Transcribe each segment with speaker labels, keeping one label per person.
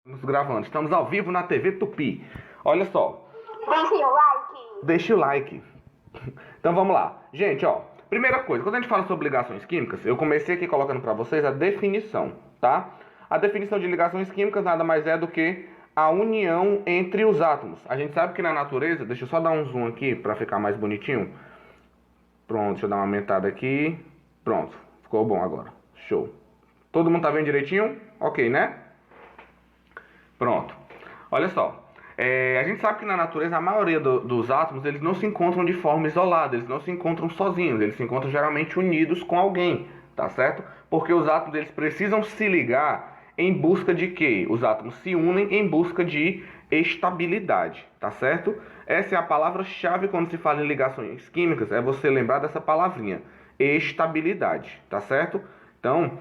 Speaker 1: Estamos gravando, estamos ao vivo na TV Tupi. Olha só.
Speaker 2: Deixe o like.
Speaker 1: Deixa o like. Então vamos lá. Gente, ó. Primeira coisa, quando a gente fala sobre ligações químicas, eu comecei aqui colocando para vocês a definição, tá? A definição de ligações químicas nada mais é do que a união entre os átomos. A gente sabe que na natureza, deixa eu só dar um zoom aqui para ficar mais bonitinho. Pronto, deixa eu dar uma aumentada aqui. Pronto, ficou bom agora. Show. Todo mundo tá vendo direitinho? Ok, né? Pronto. Olha só. A gente sabe que na natureza a maioria dos átomos eles não se encontram de forma isolada, eles não se encontram sozinhos, eles se encontram geralmente unidos com alguém, tá certo? Porque os átomos eles precisam se ligar em busca de quê? Os átomos se unem em busca de estabilidade, tá certo? Essa é a palavra-chave quando se fala em ligações químicas, é você lembrar dessa palavrinha, estabilidade, tá certo? Então,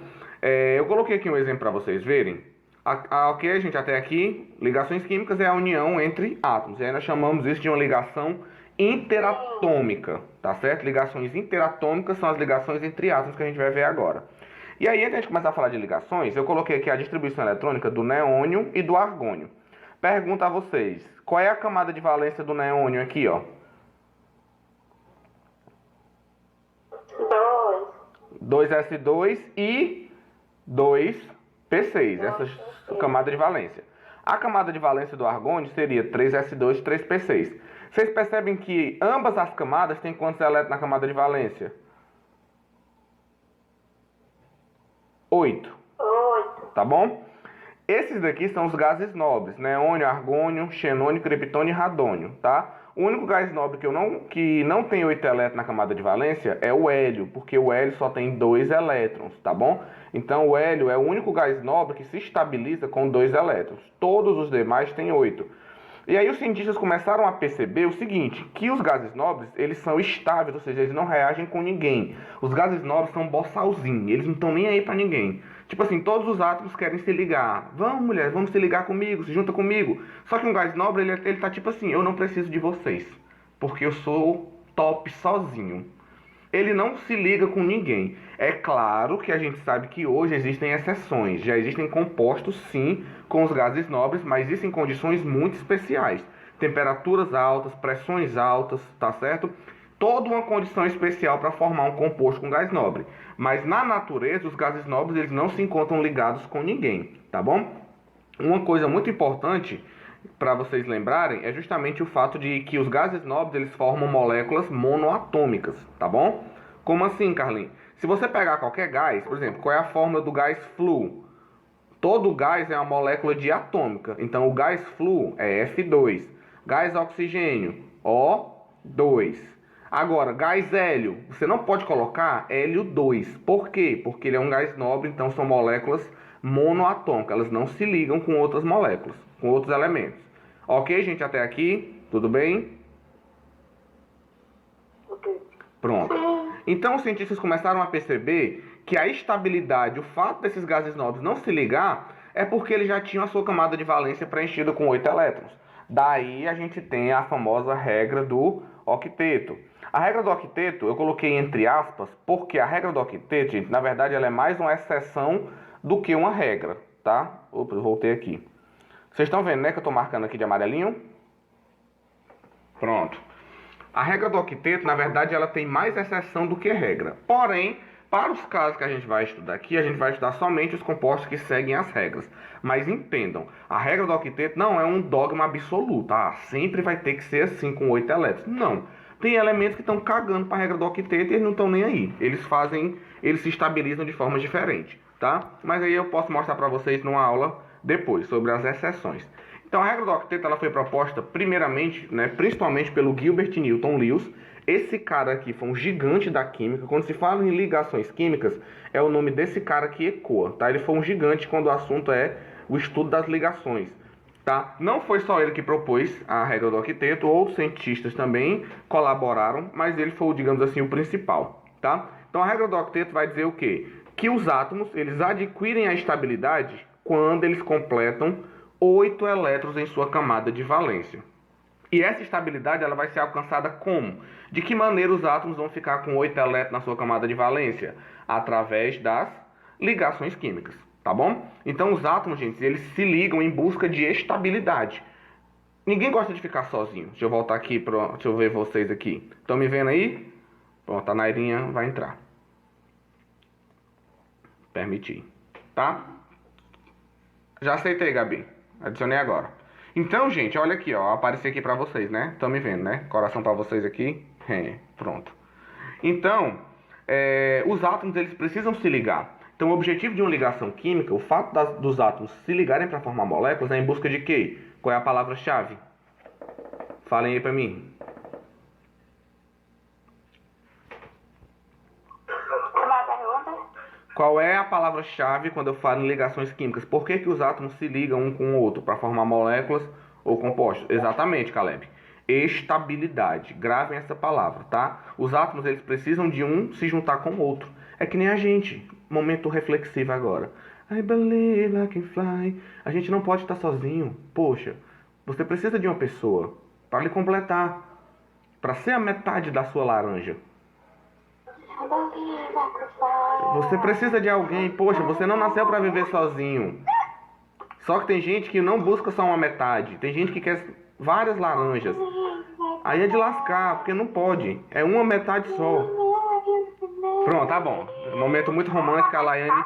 Speaker 1: eu coloquei aqui um exemplo para vocês verem. Ok, gente, até aqui, ligações químicas é a união entre átomos. E aí nós chamamos isso de uma ligação interatômica, tá certo? Ligações interatômicas são as ligações entre átomos que a gente vai ver agora. E aí, antes de começar a falar de ligações, eu coloquei aqui a distribuição eletrônica do neônio e do argônio. Pergunta a vocês, qual é a camada de valência do neônio aqui, ó? 2s2 e 2p6, essa camada de valência. A camada de valência do argônio seria 3s2 e 3p6. Vocês percebem que ambas as camadas têm quantos elétrons na camada de valência? 8. Tá bom? Esses daqui são os gases nobres, neônio, argônio, xenônio, criptônio e radônio, tá? O único gás nobre que não tem 8 elétrons na camada de valência é o hélio, porque o hélio só tem 2 elétrons, tá bom? Então o hélio é o único gás nobre que se estabiliza com 2 elétrons. Todos os demais têm 8. E aí os cientistas começaram a perceber o seguinte, que os gases nobres, eles são estáveis, ou seja, eles não reagem com ninguém. Os gases nobres são bossalzinhos, eles não estão nem aí pra ninguém. Tipo assim, todos os átomos querem se ligar. Vamos, mulher, vamos se ligar comigo, se junta comigo. Só que um gás nobre, ele tá tipo assim, eu não preciso de vocês, porque eu sou top sozinho. Ele não se liga com ninguém. É claro que a gente sabe que hoje existem exceções. Já existem compostos, sim, com os gases nobres, mas isso em condições muito especiais. Temperaturas altas, pressões altas, tá certo? Toda uma condição especial para formar um composto com gás nobre. Mas na natureza, os gases nobres eles não se encontram ligados com ninguém, tá bom? Uma coisa muito importante para vocês lembrarem é justamente o fato de que os gases nobres eles formam moléculas monoatômicas, tá bom? Como assim, Carlinhos? Se você pegar qualquer gás, por exemplo, qual é a fórmula do gás flúor? Todo gás é uma molécula diatômica, então o gás flúor é F2. Gás oxigênio, O2. Agora, gás hélio, você não pode colocar hélio 2. Por quê? Porque ele é um gás nobre, então são moléculas monoatômicas. Elas não se ligam com outras moléculas, com outros elementos. Ok, gente, até aqui? Tudo bem? Pronto. Então os cientistas começaram a perceber que a estabilidade, o fato desses gases nobres não se ligar, é porque eles já tinham a sua camada de valência preenchida com 8 elétrons. Daí a gente tem a famosa regra do octeto. A regra do octeto eu coloquei entre aspas, porque a regra do octeto, gente, na verdade ela é mais uma exceção do que uma regra, tá? Opa, eu voltei aqui. Vocês estão vendo, né, que eu estou marcando aqui de amarelinho? Pronto. A regra do octeto, na verdade, ela tem mais exceção do que regra. Porém, para os casos que a gente vai estudar aqui, a gente vai estudar somente os compostos que seguem as regras. Mas entendam, a regra do octeto não é um dogma absoluto, tá? Sempre vai ter que ser assim, com 8 elétrons. Não. Tem elementos que estão cagando para a regra do octeto e eles não estão nem aí. Eles se estabilizam de forma diferente, tá? Mas aí eu posso mostrar para vocês numa aula depois, sobre as exceções. Então a regra do octeto ela foi proposta primeiramente, principalmente pelo Gilbert Newton Lewis. Esse cara aqui foi um gigante da química. Quando se fala em ligações químicas, é o nome desse cara que ecoa, tá? Ele foi um gigante quando o assunto é o estudo das ligações, tá? Não foi só ele que propôs a regra do octeto, outros cientistas também colaboraram, mas ele foi, digamos assim, o principal, tá? Então a regra do octeto vai dizer o quê? Que os átomos, eles adquirem a estabilidade quando eles completam 8 elétrons em sua camada de valência. E essa estabilidade ela vai ser alcançada como? De que maneira os átomos vão ficar com 8 elétrons na sua camada de valência? Através das ligações químicas. tá bom? Então os átomos, gente, eles se ligam em busca de estabilidade. Ninguém gosta de ficar sozinho. Deixa eu voltar aqui, deixa eu ver vocês aqui. Estão me vendo aí? Pronto, a Nairinha vai entrar. Permitir, tá? Já aceitei, Gabi. Adicionei agora. Então, gente, olha aqui, ó. Apareci aqui pra vocês, né? Estão me vendo, né? Coração pra vocês aqui. Pronto. Então, os átomos, eles precisam se ligar. Então, o objetivo de uma ligação química, o fato dos átomos se ligarem para formar moléculas, é em busca de quê? Qual é a palavra-chave? Falem aí pra mim. Qual é a palavra-chave quando eu falo em ligações químicas? Por que os átomos se ligam um com o outro? Para formar moléculas ou compostos? Exatamente, Caleb. Estabilidade. Gravem essa palavra, tá? Os átomos, eles precisam de um se juntar com o outro. É que nem a gente. Momento reflexivo agora. I believe I can fly. A gente não pode estar sozinho. Poxa, você precisa de uma pessoa para lhe completar. Para ser a metade da sua laranja. Você precisa de alguém. Poxa, você não nasceu para viver sozinho. Só que tem gente que não busca só uma metade. Tem gente que quer várias laranjas. Aí é de lascar, porque não pode. É uma metade só. Pronto, tá bom. Momento muito romântico, a Laiane...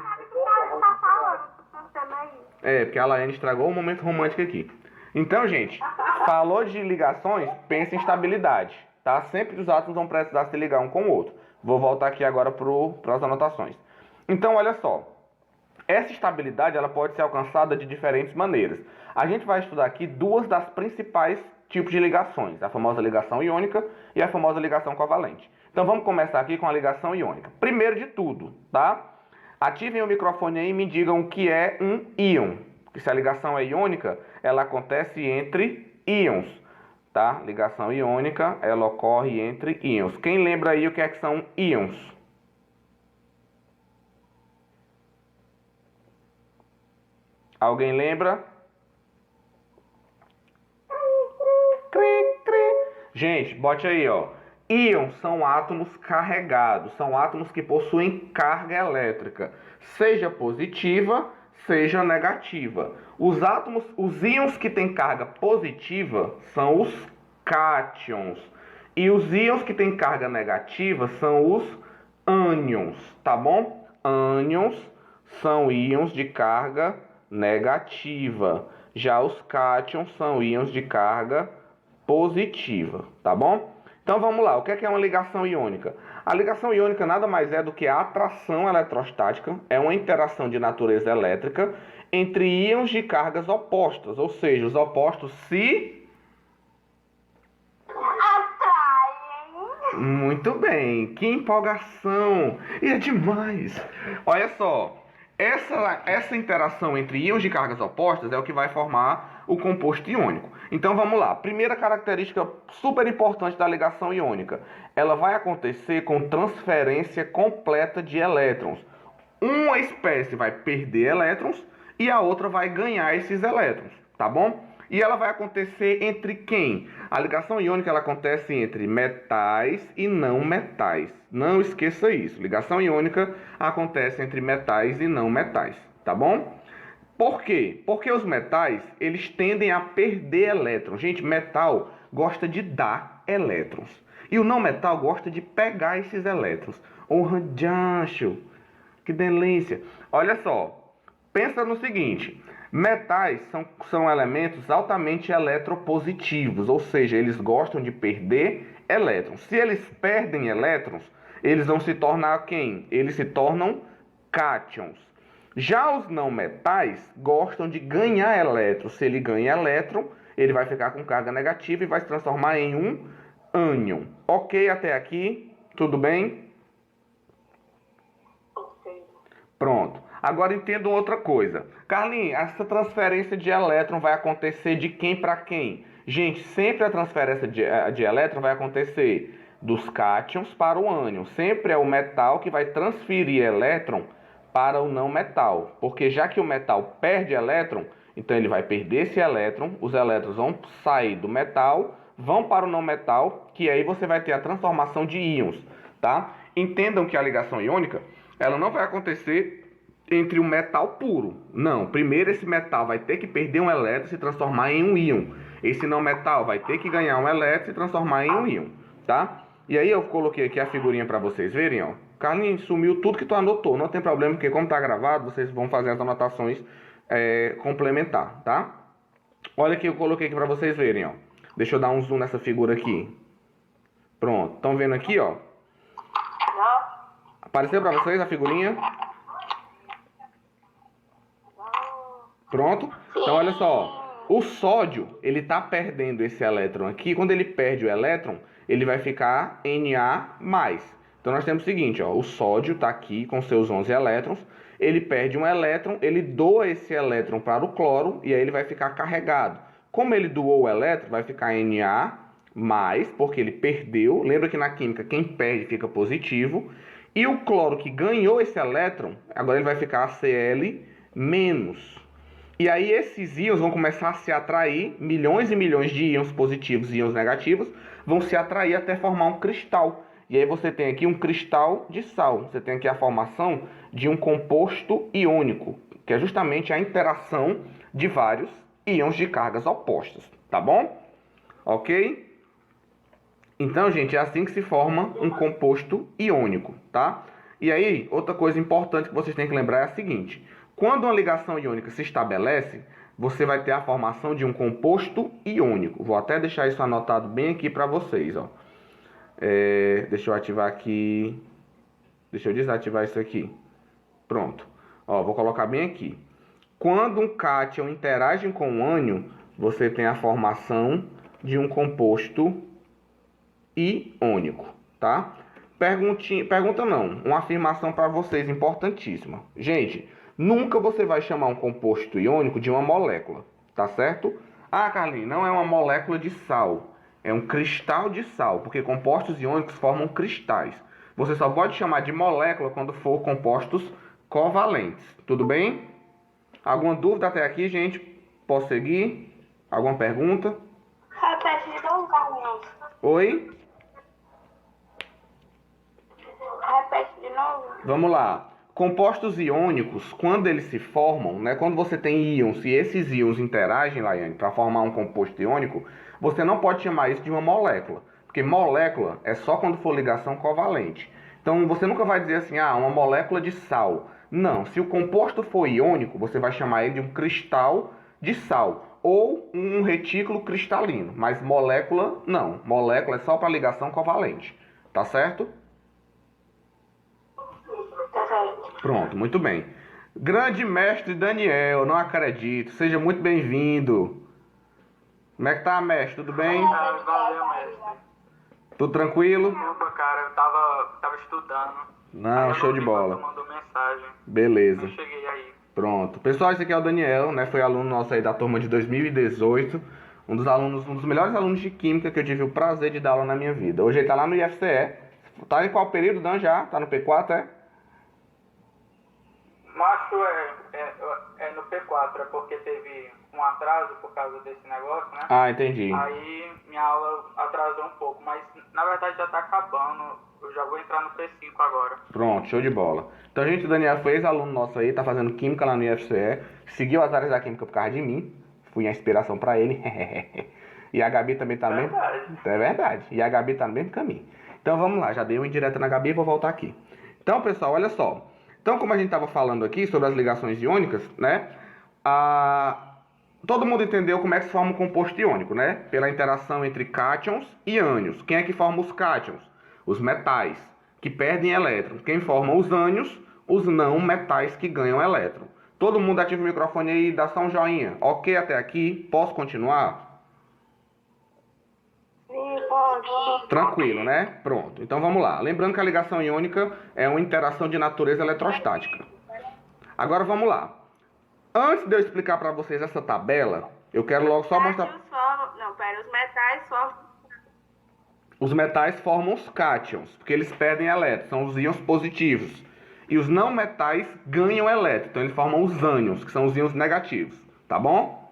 Speaker 1: porque a Laiane estragou o momento romântico aqui. Então, gente, falou de ligações, pensa em estabilidade, tá? Sempre os átomos vão precisar se ligar um com o outro. Vou voltar aqui agora para as anotações. Então, olha só. Essa estabilidade ela pode ser alcançada de diferentes maneiras. A gente vai estudar aqui duas das principais tipos de ligações. A famosa ligação iônica e a famosa ligação covalente. Então, vamos começar aqui com a ligação iônica. Primeiro de tudo, tá? Ativem o microfone aí e me digam o que é um íon. Se a ligação é iônica, ela acontece entre íons. Tá? Ligação iônica, ela ocorre entre íons. Quem lembra aí o que é que são íons? Alguém lembra? Gente, bote aí, ó. Íons são átomos carregados, são átomos que possuem carga elétrica, seja positiva, seja negativa. Os íons que têm carga positiva são os cátions. E os íons que têm carga negativa são os ânions, tá bom? Ânions são íons de carga negativa. Já os cátions são íons de carga positiva, tá bom? Então vamos lá, o que é uma ligação iônica? A ligação iônica nada mais é do que a atração eletrostática, é uma interação de natureza elétrica entre íons de cargas opostas, ou seja, os opostos se atraem. Muito bem, que empolgação! E é demais! Olha só, essa interação entre íons de cargas opostas é o que vai formar o composto iônico. Então vamos lá, primeira característica super importante da ligação iônica, ela vai acontecer com transferência completa de elétrons. Uma espécie vai perder elétrons e a outra vai ganhar esses elétrons, tá bom? E ela vai acontecer entre quem? A ligação iônica ela acontece entre metais e não metais. Não esqueça isso, ligação iônica acontece entre metais e não metais, tá bom? Por quê? Porque os metais, eles tendem a perder elétrons. Gente, metal gosta de dar elétrons. E o não metal gosta de pegar esses elétrons. Randiacho, que delícia. Olha só, pensa no seguinte. Metais são elementos altamente eletropositivos. Ou seja, eles gostam de perder elétrons. Se eles perdem elétrons, eles vão se tornar quem? Eles se tornam cátions. Já os não metais gostam de ganhar elétrons. Se ele ganha elétron, ele vai ficar com carga negativa e vai se transformar em um ânion. Ok até aqui? Tudo bem? Pronto. Agora entendam outra coisa. Carlinhos, essa transferência de elétron vai acontecer de quem para quem? Gente, sempre a transferência de elétron vai acontecer dos cátions para o ânion. Sempre é o metal que vai transferir elétron para o não metal, porque já que o metal perde elétron, então ele vai perder esse elétron, os elétrons vão sair do metal, vão para o não metal, que aí você vai ter a transformação de íons, tá? Entendam que a ligação iônica, ela não vai acontecer entre o metal puro. Não, primeiro esse metal vai ter que perder um elétron e se transformar em um íon. Esse não metal vai ter que ganhar um elétron e se transformar em um íon, tá? E aí eu coloquei aqui a figurinha para vocês verem, ó. Carlinhos, sumiu tudo que tu anotou. Não tem problema, porque como tá gravado, vocês vão fazer as anotações complementar, tá? Olha aqui, eu coloquei aqui para vocês verem, ó. Deixa eu dar um zoom nessa figura aqui. Pronto, estão vendo aqui, ó? Apareceu para vocês a figurinha? Pronto? Então, olha só. O sódio, ele tá perdendo esse elétron aqui. Quando ele perde o elétron, ele vai ficar Na+. Então, nós temos o seguinte, ó. O sódio tá aqui com seus 11 elétrons. Ele perde um elétron, ele doa esse elétron para o cloro e aí ele vai ficar carregado. Como ele doou o elétron, vai ficar Na+, porque ele perdeu. Lembra que na química, quem perde fica positivo. E o cloro que ganhou esse elétron, agora ele vai ficar Cl-. E aí esses íons vão começar a se atrair, milhões e milhões de íons positivos e íons negativos, vão se atrair até formar um cristal. E aí você tem aqui um cristal de sal. Você tem aqui a formação de um composto iônico, que é justamente a interação de vários íons de cargas opostas, tá bom? Ok? Então, gente, é assim que se forma um composto iônico, tá? E aí, outra coisa importante que vocês têm que lembrar é a seguinte. Quando uma ligação iônica se estabelece, você vai ter a formação de um composto iônico. Vou até deixar isso anotado bem aqui para vocês, ó. Deixa eu ativar aqui. Deixa eu desativar isso aqui. Pronto. Ó, vou colocar bem aqui. Quando um cátion interage com um ânion, você tem a formação de um composto iônico, tá? Pergunta não, uma afirmação para vocês importantíssima. Gente, nunca você vai chamar um composto iônico de uma molécula, tá certo? Ah, Carlinhos, não é uma molécula de sal, é um cristal de sal, porque compostos iônicos formam cristais. Você só pode chamar de molécula quando for compostos covalentes, tudo bem? Alguma dúvida até aqui, gente? Posso seguir? Alguma pergunta?
Speaker 2: Repete de novo, Carlinhos.
Speaker 1: Oi?
Speaker 2: Repete de novo.
Speaker 1: Vamos lá. Compostos iônicos, quando eles se formam, né, quando você tem íons e esses íons interagem, Laiane, para formar um composto iônico, você não pode chamar isso de uma molécula, porque molécula é só quando for ligação covalente. Então, você nunca vai dizer assim, uma molécula de sal. Não, se o composto for iônico, você vai chamar ele de um cristal de sal ou um retículo cristalino, mas molécula não. Molécula é só para ligação covalente, tá certo? Pronto, muito bem. Grande mestre Daniel, não acredito. Seja muito bem-vindo. Como é que tá, mestre? Tudo bem?
Speaker 3: Valeu, mestre.
Speaker 1: Tudo tranquilo?
Speaker 3: Desculpa, cara, eu tava estudando.
Speaker 1: Não, show de bola.
Speaker 3: Mandou mensagem.
Speaker 1: Beleza.
Speaker 3: Eu cheguei aí.
Speaker 1: Pronto. Pessoal, esse aqui é o Daniel, né? Foi aluno nosso aí da turma de 2018. Um dos melhores alunos de Química que eu tive o prazer de dar aula na minha vida. Hoje ele tá lá no IFCE. Tá em qual período, Dan, já? Tá no P4, é?
Speaker 3: Macho é no P4, é porque teve um atraso por causa desse negócio, né?
Speaker 1: Ah, entendi.
Speaker 3: Aí minha aula atrasou um pouco, mas na verdade já tá acabando. Eu já vou entrar no P5 agora.
Speaker 1: Pronto, show de bola. Então, gente, o Daniel foi ex-aluno nosso aí, tá fazendo Química lá no IFCE. Seguiu as áreas da Química por causa de mim. Fui a inspiração pra ele. E a Gabi também tá no mesmo... É verdade. E a Gabi tá no mesmo caminho. Então, vamos lá. Já dei uma indireta na Gabi e vou voltar aqui. Então, pessoal, olha só. Então, como a gente estava falando aqui sobre as ligações iônicas, né? Todo mundo entendeu como é que se forma um composto iônico, né? Pela interação entre cátions e ânions. Quem é que forma os cátions? Os metais, que perdem elétrons. Quem forma os ânions? Os não metais que ganham elétron. Todo mundo ativa o microfone aí e dá só um joinha. Ok até aqui? Posso continuar? Tranquilo, né? Pronto. Então vamos lá. Lembrando que a ligação iônica é uma interação de natureza eletrostática. Agora vamos lá. Antes de eu explicar para vocês essa tabela, eu quero logo só mostrar...
Speaker 2: Os metais formam...
Speaker 1: Os metais formam os cátions, porque eles perdem elétrons, são os íons positivos. E os não metais ganham elétrons, então eles formam os ânions, que são os íons negativos. Tá bom?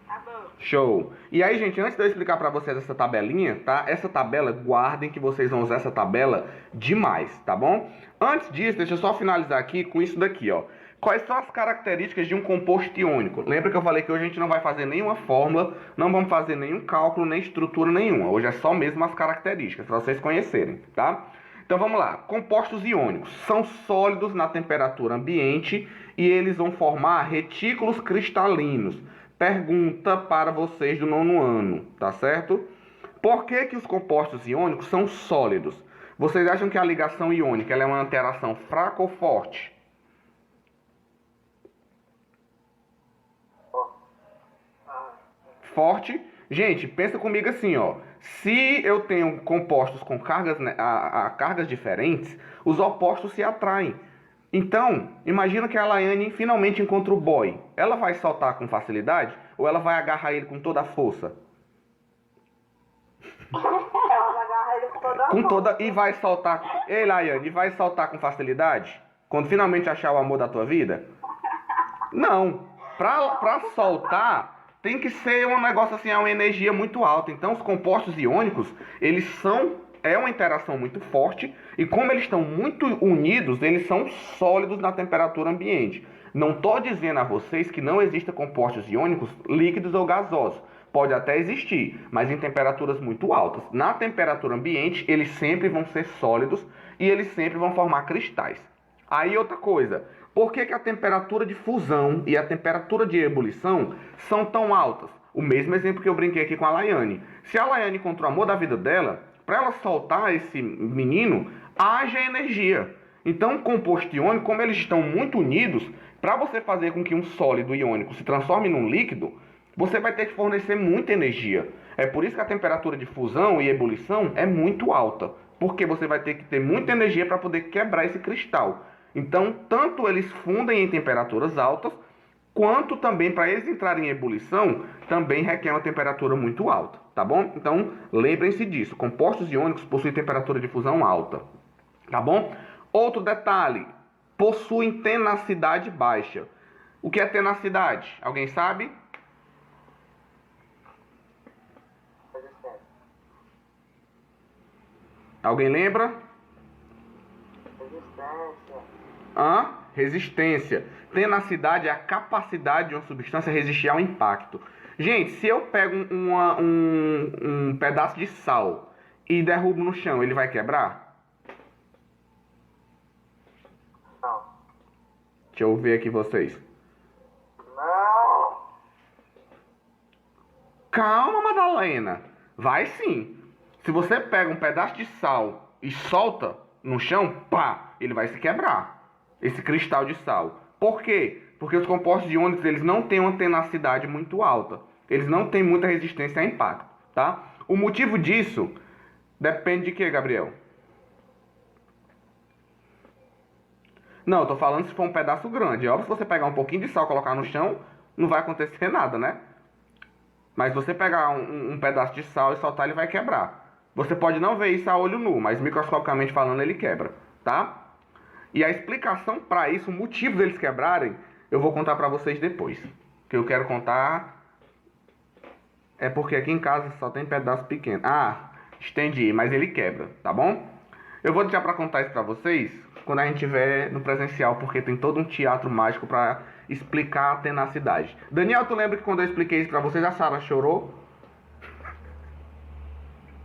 Speaker 2: Tá bom.
Speaker 1: Show. E aí, gente, antes de eu explicar pra vocês essa tabelinha, tá? Essa tabela, guardem que vocês vão usar essa tabela demais, tá bom? Antes disso, deixa eu só finalizar aqui com isso daqui, ó. Quais são as características de um composto iônico? Lembra que eu falei que hoje a gente não vai fazer nenhuma fórmula, não vamos fazer nenhum cálculo, nem estrutura nenhuma. Hoje é só mesmo as características, para vocês conhecerem, tá? Então vamos lá. Compostos iônicos são sólidos na temperatura ambiente e eles vão formar retículos cristalinos. Pergunta para vocês do 9º ano, tá certo? Por que que os compostos iônicos são sólidos? Vocês acham que a ligação iônica ela é uma interação fraca ou forte? Forte. Gente, pensa comigo assim, ó. Se eu tenho compostos com cargas, cargas diferentes, os opostos se atraem. Então, imagina que a Laiane finalmente encontra o boy. Ela vai soltar com facilidade ou ela vai agarrar ele com toda a força?
Speaker 2: Ela vai agarrar ele com toda a força.
Speaker 1: E vai soltar. Ei, Laiane, vai soltar com facilidade? Quando finalmente achar o amor da tua vida? Não. Pra soltar, tem que ser um negócio assim, uma energia muito alta. Então, os compostos iônicos, eles são uma interação muito forte e como eles estão muito unidos, eles são sólidos na temperatura ambiente. Não estou dizendo a vocês que não existem compostos iônicos líquidos ou gasosos. Pode até existir, mas em temperaturas muito altas. Na temperatura ambiente, eles sempre vão ser sólidos e eles sempre vão formar cristais. Aí outra coisa, por que que a temperatura de fusão e a temperatura de ebulição são tão altas? O mesmo exemplo que eu brinquei aqui com a Laiane. Se a Laiane encontrou o amor da vida dela, para ela soltar esse menino, haja energia. Então, o composto iônico, como eles estão muito unidos, para você fazer com que um sólido iônico se transforme num líquido, você vai ter que fornecer muita energia. É por isso que a temperatura de fusão e ebulição é muito alta, porque você vai ter que ter muita energia para poder quebrar esse cristal. Então, tanto eles fundem em temperaturas altas, quanto também para eles entrarem em ebulição, também requer uma temperatura muito alta, tá bom? Então, lembrem-se disso, compostos iônicos possuem temperatura de fusão alta, tá bom? Outro detalhe, possuem tenacidade baixa. O que é tenacidade? Alguém sabe? Alguém lembra? Resistência. Tenacidade é a capacidade de uma substância resistir ao impacto. Gente, se eu pego um pedaço de sal e derrubo no chão, ele vai quebrar?
Speaker 3: Não.
Speaker 1: Deixa eu ver aqui vocês.
Speaker 3: Não.
Speaker 1: Calma, Madalena. Vai sim. Se você pega um pedaço de sal e solta no chão, pá, ele vai se quebrar. Esse cristal de sal. Por quê? Porque os compostos iônicos, eles não têm uma tenacidade muito alta. Eles não têm muita resistência a impacto, tá? O motivo disso depende de quê, Gabriel? Não, eu tô falando se for um pedaço grande. É óbvio, se você pegar um pouquinho de sal e colocar no chão, não vai acontecer nada, né? Mas se você pegar um pedaço de sal e soltar, ele vai quebrar. Você pode não ver isso a olho nu, mas microscopicamente falando, ele quebra, tá? E a explicação para isso, o motivo deles quebrarem, eu vou contar para vocês depois. O que eu quero contar é porque aqui em casa só tem pedaço pequeno. Estendi, mas ele quebra, tá bom? Eu vou deixar para contar isso para vocês quando a gente estiver no presencial, porque tem todo um teatro mágico para explicar a tenacidade. Daniel, tu lembra que quando eu expliquei isso para vocês, a Sara chorou?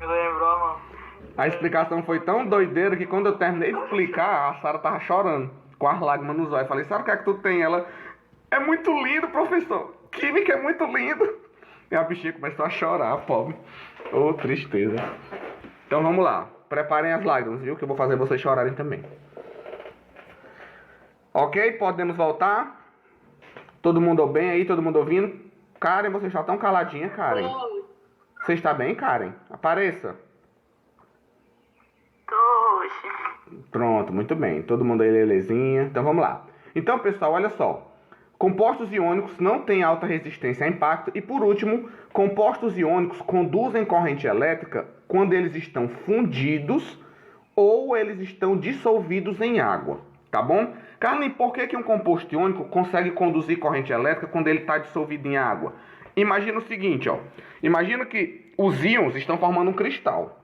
Speaker 3: Me lembrou, mano.
Speaker 1: A explicação foi tão doideira que quando eu terminei de explicar, a Sara tava chorando, com as lágrimas nos olhos. Eu falei, Sara, o que é que tu tem? Ela, é muito lindo, professor. Química é muito lindo. E a bichinha começou a chorar, pobre. Ô, tristeza. Então vamos lá. Preparem as lágrimas, viu? Que eu vou fazer vocês chorarem também. Ok? Podemos voltar? Todo mundo bem aí? Todo mundo ouvindo? Karen, você está tão caladinha, Karen. Você está bem, Karen? Apareça. Pronto, muito bem. Todo mundo aí, belezinha. Então vamos lá. Então, pessoal, olha só. Compostos iônicos não têm alta resistência a impacto. E por último, compostos iônicos conduzem corrente elétrica quando eles estão fundidos ou eles estão dissolvidos em água. Tá bom? Carmen, por que um composto iônico consegue conduzir corrente elétrica quando ele está dissolvido em água? Imagina o seguinte, ó. Imagina que os íons estão formando um cristal.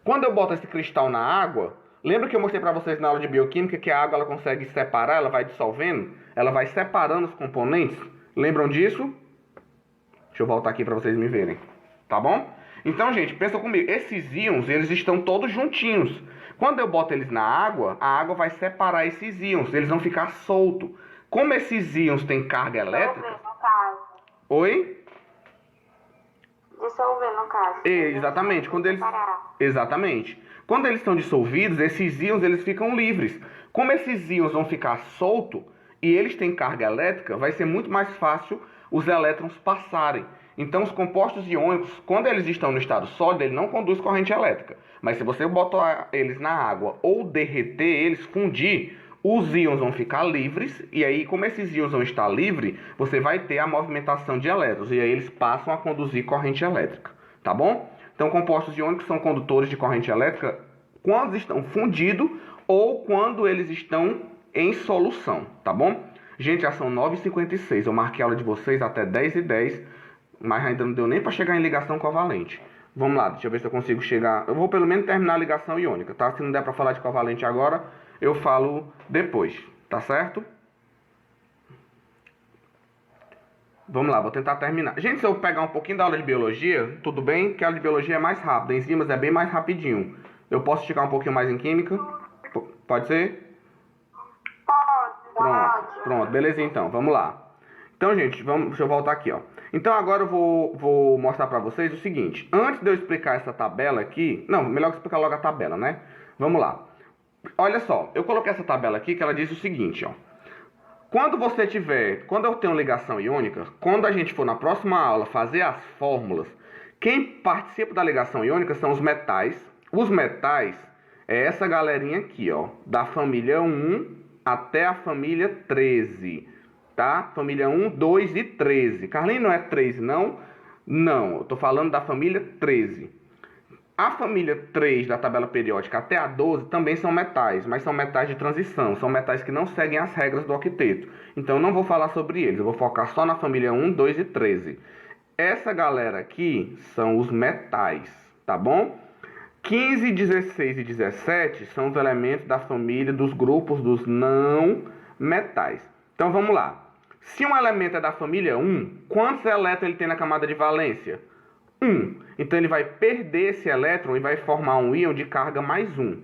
Speaker 1: Quando eu boto esse cristal na água, lembra que eu mostrei para vocês na aula de bioquímica que a água ela consegue separar, ela vai dissolvendo, ela vai separando os componentes? Lembram disso? Deixa eu voltar aqui para vocês me verem, tá bom? Então, gente, pensa comigo, esses íons, eles estão todos juntinhos. Quando eu boto eles na água, a água vai separar esses íons, eles vão ficar soltos. Como esses íons têm carga elétrica...
Speaker 2: Dissolver, no caso.
Speaker 1: Oi?
Speaker 2: Dissolver, no caso.
Speaker 1: Exatamente. Exatamente. Quando eles estão dissolvidos, esses íons eles ficam livres. Como esses íons vão ficar soltos e eles têm carga elétrica, vai ser muito mais fácil os elétrons passarem. Então, os compostos iônicos, quando eles estão no estado sólido, ele não conduz corrente elétrica. Mas se você botar eles na água ou derreter eles, fundir, os íons vão ficar livres. E aí, como esses íons vão estar livres, você vai ter a movimentação de elétrons. E aí, eles passam a conduzir corrente elétrica. Tá bom? Então, compostos iônicos são condutores de corrente elétrica quando estão fundidos ou quando eles estão em solução. Tá bom? Gente, já são 9h56. Eu marquei a aula de vocês até 10h10. Mas ainda não deu nem para chegar em ligação covalente. Vamos lá, deixa eu ver se eu consigo chegar. Eu vou pelo menos terminar a ligação iônica, tá? Se não der para falar de covalente agora, eu falo depois, tá certo? Vamos lá, vou tentar terminar. Gente, se eu pegar um pouquinho da aula de biologia, tudo bem? Que a aula de biologia é mais rápida, enzimas é bem mais rapidinho. Eu posso esticar um pouquinho mais em química? Pode ser?
Speaker 2: Pode.
Speaker 1: Pronto, beleza então, vamos lá. Então, gente, deixa eu voltar aqui, ó. Então, agora eu vou mostrar para vocês o seguinte. Antes de eu explicar essa tabela aqui... Não, melhor explicar logo a tabela, né? Vamos lá. Olha só, eu coloquei essa tabela aqui que ela diz o seguinte, ó. Quando eu tenho ligação iônica, quando a gente for na próxima aula fazer as fórmulas, quem participa da ligação iônica são os metais. Os metais é essa galerinha aqui, ó. Da família 1 até a família 13. Tá? Família 1, 2 e 13. Carlinhos, não é 13, não? Não, eu estou falando da família 13. A família 3 da tabela periódica até a 12 também são metais, mas são metais de transição. São metais que não seguem as regras do octeto. Então, eu não vou falar sobre eles. Eu vou focar só na família 1, 2 e 13. Essa galera aqui são os metais, tá bom? 15, 16 e 17 são os elementos da família dos grupos dos não metais. Então, vamos lá. Se um elemento é da família 1, quantos elétrons ele tem na camada de valência? 1. Então, ele vai perder esse elétron e vai formar um íon de carga mais 1.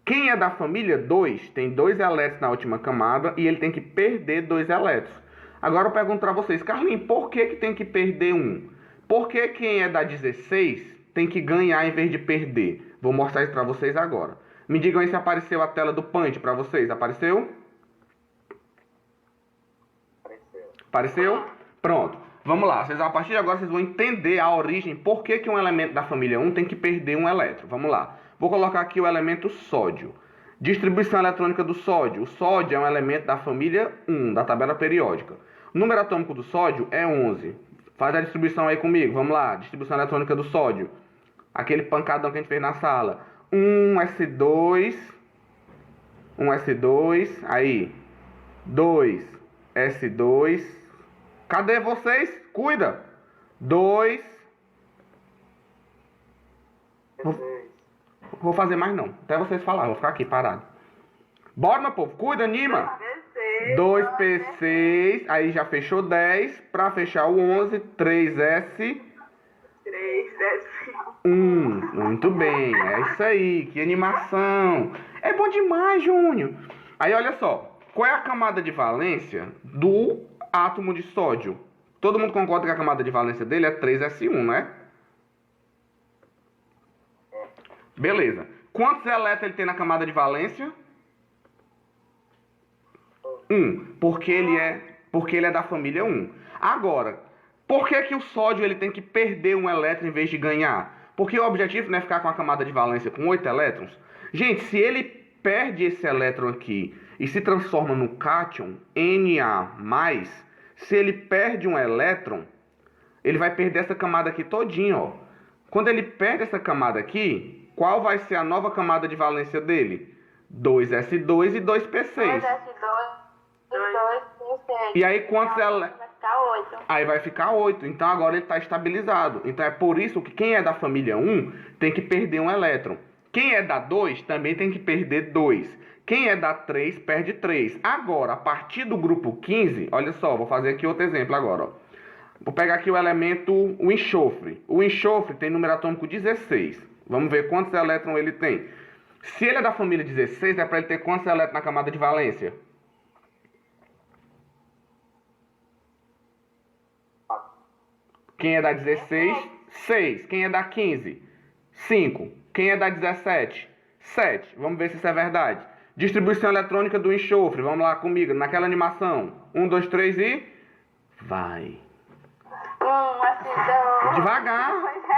Speaker 1: Quem é da família 2 tem 2 elétrons na última camada e ele tem que perder 2 elétrons. Agora eu pergunto para vocês, Carlinhos, por que tem que perder 1? Por que quem é da 16 tem que ganhar em vez de perder? Vou mostrar isso para vocês agora. Me digam aí se apareceu a tela do Paint para vocês. Apareceu? Apareceu? Pronto. Vamos lá. A partir de agora vocês vão entender a origem, por que um elemento da família 1 tem que perder um elétron. Vamos lá. Vou colocar aqui o elemento sódio. Distribuição eletrônica do sódio. O sódio é um elemento da família 1, da tabela periódica. O número atômico do sódio é 11. Faz a distribuição aí comigo. Vamos lá. Distribuição eletrônica do sódio. Aquele pancadão que a gente fez na sala. 1s2. 1s2. Aí. 2s2. Cadê vocês? Cuida. 2. Vou fazer mais não. Até vocês falarem. Vou ficar aqui parado. Bora, meu povo. Cuida, anima. 2p6. Aí já fechou 10. Pra fechar o 11. 3s. 3s1. Muito bem. É isso aí. Que animação. É bom demais, Júnior. Aí, olha só. Qual é a camada de valência do átomo de sódio? Todo mundo concorda que a camada de valência dele é 3s1, né? Beleza. Quantos elétrons ele tem na camada de valência? 1. Porque ele é da família 1. Agora, por que o sódio ele tem que perder um elétron em vez de ganhar? Porque o objetivo não é ficar com a camada de valência com 8 elétrons? Gente, se ele perde esse elétron aqui e se transforma no cátion Na+, se ele perde um elétron, ele vai perder essa camada aqui todinha, ó. Quando ele perde essa camada aqui, qual vai ser a nova camada de valência dele? 2s2 e 2p6.
Speaker 2: 2s2 e 2p6.
Speaker 1: E aí quantos elétrons?
Speaker 2: 8.
Speaker 1: Aí vai ficar 8. Então agora ele está estabilizado. Então é por isso que quem é da família 1 tem que perder um elétron. Quem é da 2 também tem que perder 2. Quem é da 3 perde 3. Agora, a partir do grupo 15, olha só, vou fazer aqui outro exemplo agora. Ó. Vou pegar aqui o elemento, o enxofre. O enxofre tem número atômico 16. Vamos ver quantos elétrons ele tem. Se ele é da família 16, é para ele ter quantos elétrons na camada de valência? Quem é da 16? 6. Quem é da 15? 5. Quem é da 17? 7. Vamos ver se isso é verdade. Distribuição eletrônica do enxofre. Vamos lá comigo, naquela animação. 1, 2, 3 e... vai.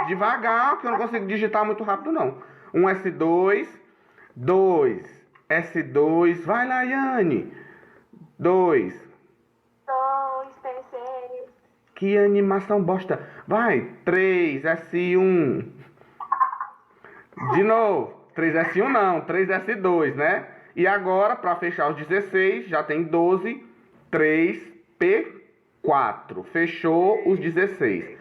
Speaker 1: Devagar, que eu não consigo digitar muito rápido, não. 1 S2, 2 S2, vai lá, Yane. 2.
Speaker 2: 2 PC.
Speaker 1: Que animação bosta. Vai, 3 S1. De novo, 3 S1 não, 3 S2, né? E agora, para fechar os 16, já tem 12, 3 P4. Fechou os 16.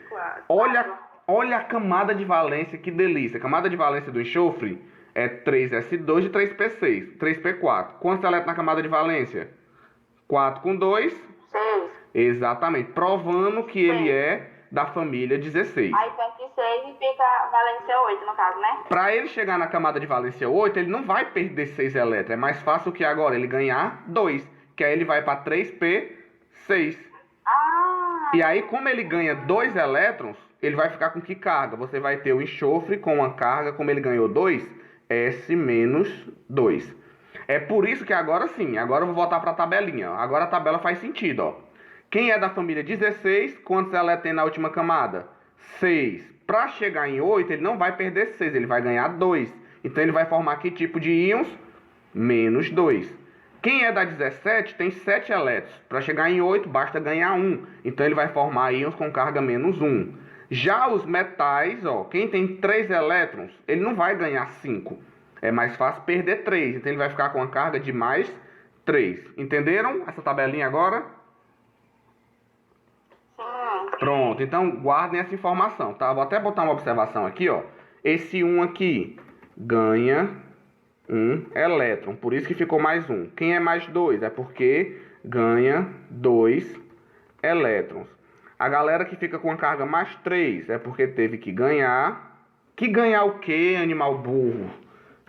Speaker 1: Olha a camada de valência, que delícia. A camada de valência do enxofre é 3S2 e 3P6, 3P4. Quantos elétrons na camada de valência? 4 com 2?
Speaker 2: 6.
Speaker 1: Exatamente, provando que ele é da família 16.
Speaker 2: Aí perde 6 e fica valência 8, no caso, né?
Speaker 1: Para ele chegar na camada de valência 8, ele não vai perder 6 elétrons. É mais fácil que agora ele ganhar 2, que aí ele vai para 3P6. E aí, como ele ganha 2 elétrons, ele vai ficar com que carga? Você vai ter o enxofre com uma carga, como ele ganhou 2, S-2. É por isso que agora sim, agora eu vou voltar para a tabelinha. Agora a tabela faz sentido, ó. Quem é da família 16, quantos elétrons tem na última camada? 6. Para chegar em 8, ele não vai perder 6, ele vai ganhar 2. Então ele vai formar que tipo de íons? Menos 2. Quem é da 17 tem 7 elétrons. Para chegar em 8, basta ganhar 1. Então ele vai formar íons com carga menos 1. Já os metais, ó, quem tem 3 elétrons, ele não vai ganhar 5. É mais fácil perder 3. Então ele vai ficar com a carga de mais 3. Entenderam essa tabelinha agora? Pronto, então guardem essa informação, tá? Vou até botar uma observação aqui, ó. Esse 1 aqui ganha 1 elétron, por isso que ficou mais 1. Quem é mais 2? É porque ganha 2 elétrons. A galera que fica com a carga mais 3 é porque teve que ganhar. Que ganhar o quê, animal burro?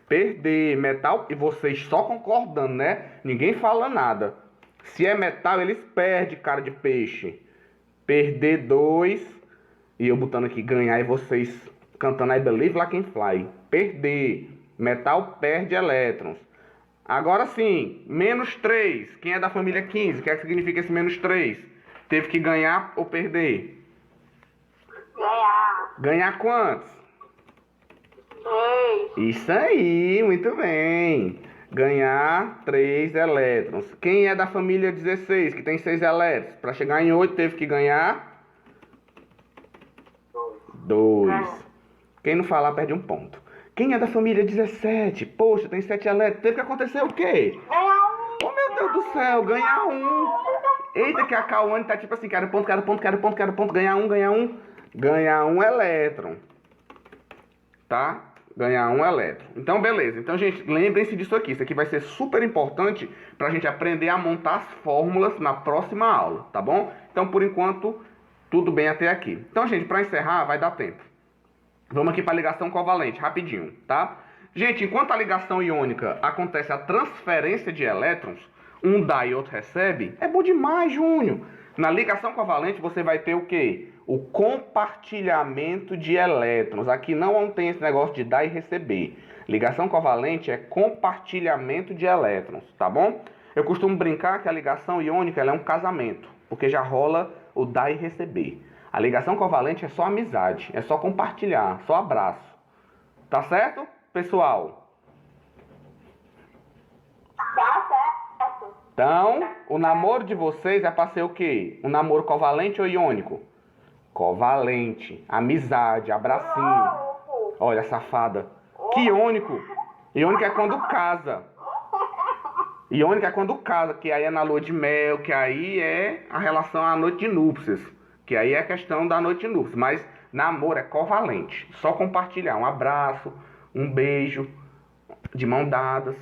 Speaker 1: Perder metal, e vocês só concordando, né? Ninguém fala nada. Se é metal, eles perdem, cara de peixe. Perder 2, e eu botando aqui ganhar, e vocês cantando I Believe Like I Can Fly. Perder, metal perde elétrons. Agora sim, menos 3, quem é da família 15? O que é que significa esse menos 3? Teve que ganhar ou perder?
Speaker 2: Ganhar.
Speaker 1: Ganhar quantos?
Speaker 2: 3.
Speaker 1: Isso aí, muito bem. Ganhar 3 elétrons. Quem é da família 16, que tem 6 elétrons? Para chegar em 8, teve que ganhar 2. Quem não falar, perde um ponto. Quem é da família 17? Poxa, tem 7 elétrons. Teve que acontecer o quê?
Speaker 2: Ganhar 1.
Speaker 1: Oh, meu Deus do céu, ganhar 1. Eita, que a Cauane tá tipo assim, quero ponto, quero ponto, quero ponto, quero ponto. Ganhar 1, ganhar 1. Ganhar 1 elétron. Tá? Ganhar 1 elétron. Então, beleza. Então, gente, lembrem-se disso aqui. Isso aqui vai ser super importante pra gente aprender a montar as fórmulas na próxima aula, tá bom? Então, por enquanto, tudo bem até aqui. Então, gente, pra encerrar, vai dar tempo. Vamos aqui pra ligação covalente, rapidinho, tá? Gente, enquanto a ligação iônica acontece a transferência de elétrons, um dá e outro recebe, é bom demais, Júnior. Na ligação covalente, você vai ter o quê? O compartilhamento de elétrons. Aqui não tem esse negócio de dar e receber. Ligação covalente é compartilhamento de elétrons, tá bom? Eu costumo brincar que a ligação iônica ela é um casamento, porque já rola o dar e receber. A ligação covalente é só amizade, é só compartilhar, só abraço. Tá certo, pessoal?
Speaker 2: Tá certo.
Speaker 1: Então, o namoro de vocês é para ser o quê? Um namoro covalente ou iônico? Covalente, amizade, abracinho. Olha, safada. Que iônico? Iônico é quando casa. Iônica é quando casa, que aí é na lua de mel, que aí é a relação à noite de núpcias. Que aí é a questão da noite de núpcias. Mas namoro é covalente. Só compartilhar um abraço, um beijo, de mão dadas.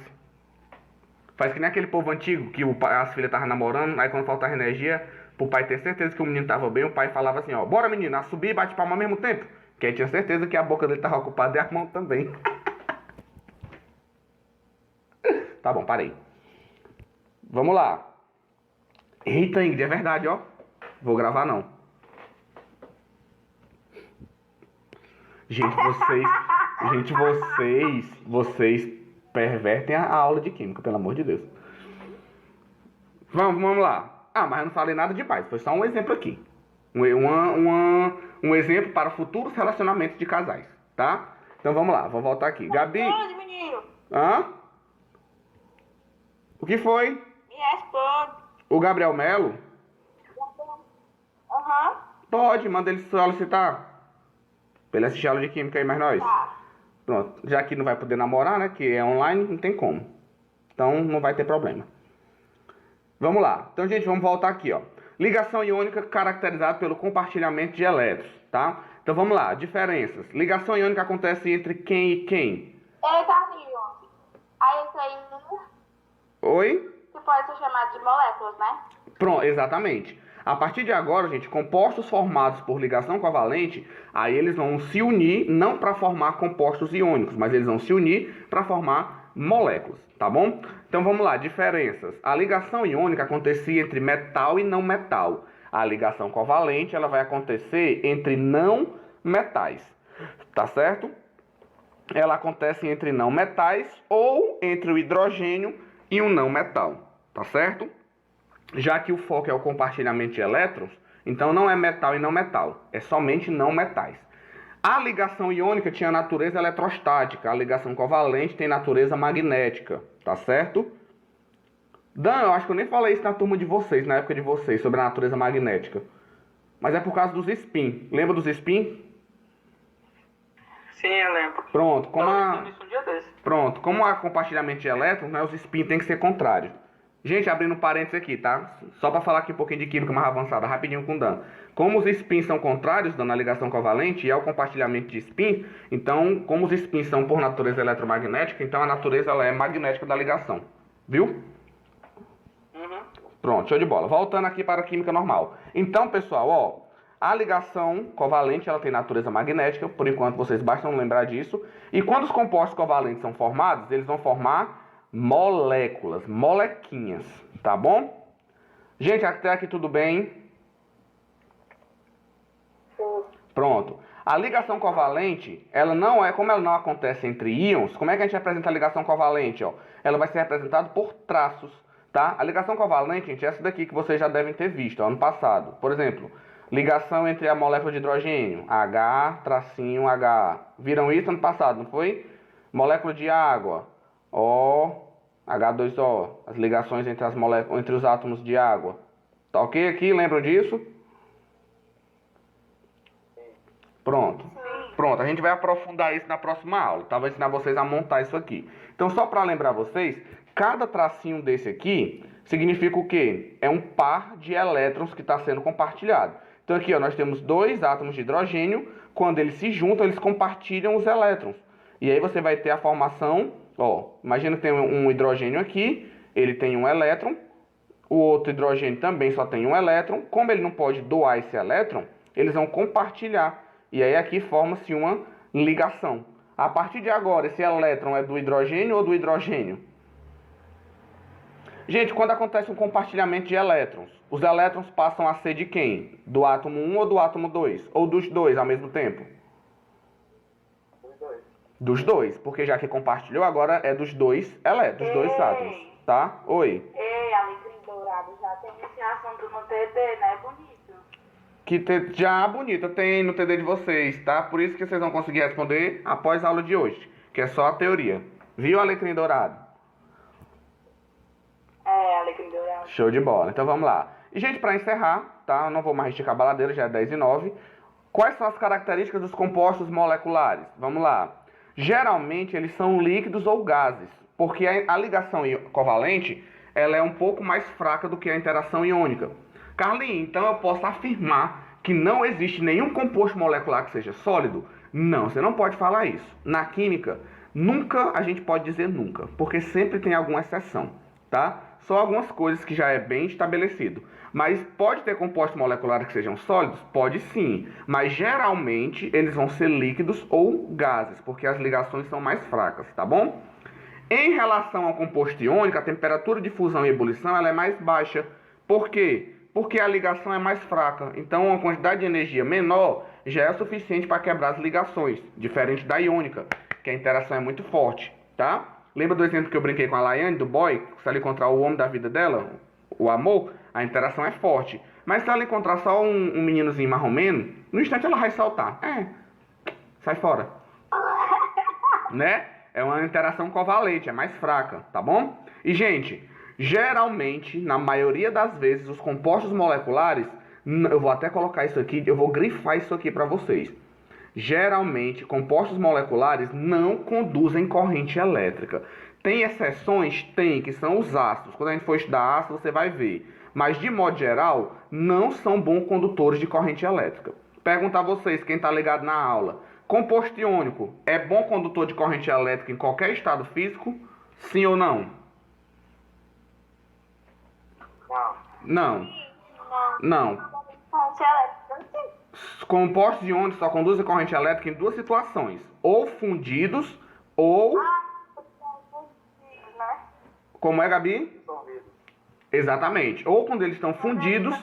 Speaker 1: Faz que nem aquele povo antigo que as filhas estavam namorando, aí quando faltava energia, pro pai ter certeza que o menino tava bem, o pai falava assim, ó, bora menino, a subir e bate palma ao mesmo tempo. Que aí tinha certeza que a boca dele tava ocupada e a mão também. Tá bom, parei. Vamos lá. Eita, Ingrid, é verdade, ó. Vou gravar não. Gente, vocês pervertem a aula de química, pelo amor de Deus. Vamos lá. Ah, mas eu não falei nada demais, foi só um exemplo aqui. Um exemplo para futuros relacionamentos de casais, tá? Então vamos lá, vou voltar aqui. Gabi.
Speaker 2: Responde, menino.
Speaker 1: Hã? O que foi?
Speaker 2: Me responde.
Speaker 1: O Gabriel Melo?
Speaker 2: Aham.
Speaker 1: Pode, manda ele solicitar. Pra ele assistir aula de química aí, mais nós.
Speaker 2: Tá.
Speaker 1: Pronto, já que não vai poder namorar, né? Que é online, não tem como. Então não vai ter problema. Vamos lá. Então, gente, vamos voltar aqui, ó. Ligação iônica caracterizada pelo compartilhamento de elétrons, tá? Então vamos lá, diferenças. Ligação iônica acontece entre quem e quem?
Speaker 2: Carlinhos. Aí esse aí
Speaker 1: Oi?
Speaker 2: que pode ser chamado de moléculas, né?
Speaker 1: Pronto, exatamente. A partir de agora, gente, compostos formados por ligação covalente, aí eles vão se unir não para formar compostos iônicos, mas eles vão se unir para formar moléculas, tá bom? Então vamos lá, diferenças. A ligação iônica acontecia entre metal e não metal. A ligação covalente, ela vai acontecer entre não metais, tá certo? Ela acontece entre não metais ou entre o hidrogênio e um não metal, tá certo? Já que o foco é o compartilhamento de elétrons, então não é metal e não metal, é somente não metais. A ligação iônica tinha natureza eletrostática, a ligação covalente tem natureza magnética, tá certo? Dan, eu acho que eu nem falei isso na turma de vocês, na época de vocês, sobre a natureza magnética. Mas é por causa dos spin. Lembra dos spin?
Speaker 3: Sim, eu lembro.
Speaker 1: Pronto, como há compartilhamento de elétrons, né, os spin tem que ser contrários. Gente, abrindo parênteses aqui, tá? Só para falar aqui um pouquinho de química mais avançada, rapidinho com o Dan. Como os spins são contrários, dando a ligação covalente, e é o compartilhamento de spins, então, como os spins são por natureza eletromagnética, então a natureza ela é magnética da ligação. Viu? Pronto, show de bola. Voltando aqui para a química normal. Então, pessoal, ó, a ligação covalente ela tem natureza magnética, por enquanto vocês bastam lembrar disso. E quando os compostos covalentes são formados, eles vão formar moléculas, molequinhas, tá bom? Gente, até aqui tudo bem? Pronto. A ligação covalente, ela não é, como ela não acontece entre íons, como é que a gente representa a ligação covalente, ó? Ela vai ser representada por traços, tá? A ligação covalente, gente, é essa daqui que vocês já devem ter visto, ó, ano passado. Por exemplo, ligação entre a molécula de hidrogênio, H-H. Viram isso ano passado, não foi? Molécula de água, O, H2O, as ligações entre as moléculas, entre os átomos de água. Tá ok aqui? Lembram disso? Pronto. Pronto, a gente vai aprofundar isso na próxima aula, tá? Vou ensinar vocês a montar isso aqui. Então, só para lembrar vocês, cada tracinho desse aqui significa o quê? É um par de elétrons que está sendo compartilhado. Então, aqui, ó, nós temos dois átomos de hidrogênio. Quando eles se juntam, eles compartilham os elétrons. E aí você vai ter a formação, ó, imagina que tem um hidrogênio aqui, ele tem um elétron, o outro hidrogênio também só tem um elétron. Como ele não pode doar esse elétron, eles vão compartilhar. E aí aqui forma-se uma ligação. A partir de agora, esse elétron é do hidrogênio ou do hidrogênio? Gente, quando acontece um compartilhamento de elétrons, os elétrons passam a ser de quem? Do átomo 1 ou do átomo 2? Ou dos dois ao mesmo tempo? Dos dois, porque já que compartilhou, agora é dos dois elétrons, dos dois átomos, tá? Oi.
Speaker 2: Ei, alecrim dourado, já tem esse assunto no TD, né? Bonito.
Speaker 1: Já bonita, tem no TD de vocês, tá? Por isso que vocês vão conseguir responder após a aula de hoje, que é só a teoria. Viu, alecrim dourado?
Speaker 2: Alecrim dourado.
Speaker 1: Show de bola. Então vamos lá. E, gente, para encerrar, tá? Eu não vou mais esticar a baladeira, já é 10h09. Quais são as características dos compostos moleculares? Vamos lá. Geralmente eles são líquidos ou gases, porque a ligação covalente ela é um pouco mais fraca do que a interação iônica. Carlinhos, então eu posso afirmar que não existe nenhum composto molecular que seja sólido? Não, você não pode falar isso. Na química, nunca a gente pode dizer nunca, porque sempre tem alguma exceção, tá? Só algumas coisas que já é bem estabelecido. Mas pode ter compostos moleculares que sejam sólidos? Pode sim, mas geralmente eles vão ser líquidos ou gases, porque as ligações são mais fracas, tá bom? Em relação ao composto iônico, a temperatura de fusão e ebulição ela é mais baixa. Por quê? Porque a ligação é mais fraca. Então, uma quantidade de energia menor já é suficiente para quebrar as ligações, diferente da iônica, que a interação é muito forte, tá? Lembra do exemplo que eu brinquei com a Laiane, do boy? Se ela encontrar o homem da vida dela, o amor, a interação é forte. Mas se ela encontrar só um meninozinho marromeno, no instante ela vai saltar. Sai fora. Né? É uma interação covalente, é mais fraca, tá bom? E, gente, geralmente, na maioria das vezes, os compostos moleculares, eu vou até colocar isso aqui, eu vou grifar isso aqui para vocês. Geralmente, compostos moleculares não conduzem corrente elétrica. Tem exceções? Tem, que são os ácidos. Quando a gente for estudar ácido, você vai ver. Mas, de modo geral, não são bons condutores de corrente elétrica. Perguntar a vocês, quem está ligado na aula. Composto iônico é bom condutor de corrente elétrica em qualquer estado físico? Sim ou não? Não. Não. Compostos iônicos só conduzem corrente elétrica em duas situações. Ou fundidos, ou... Como é, Gabi? Exatamente. Ou quando eles estão fundidos,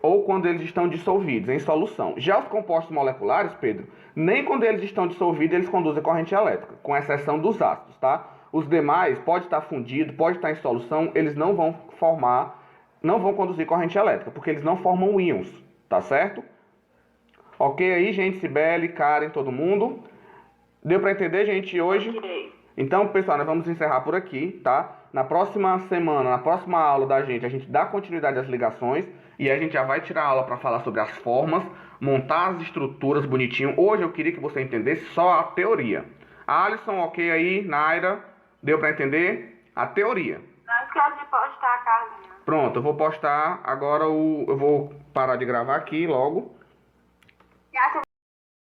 Speaker 1: ou quando eles estão dissolvidos em solução. Já os compostos moleculares, Pedro, nem quando eles estão dissolvidos eles conduzem corrente elétrica, com exceção dos ácidos, tá? Os demais, pode estar fundido, pode estar em solução, eles não vão conduzir corrente elétrica, porque eles não formam íons, tá certo? Ok aí, gente? Cibele, Karen, todo mundo? Deu para entender, gente, hoje?
Speaker 2: Ok.
Speaker 1: Então, pessoal, nós vamos encerrar por aqui, tá? Na próxima semana, na próxima aula da gente, a gente dá continuidade às ligações e a gente já vai tirar a aula para falar sobre as formas, montar as estruturas bonitinho. Hoje eu queria que você entendesse só a teoria. Alisson, ok aí? Naira, deu para entender? A teoria.
Speaker 2: Não esquece de postar, Carlinhos.
Speaker 1: Pronto, eu vou postar agora eu vou parar de gravar aqui logo.
Speaker 2: E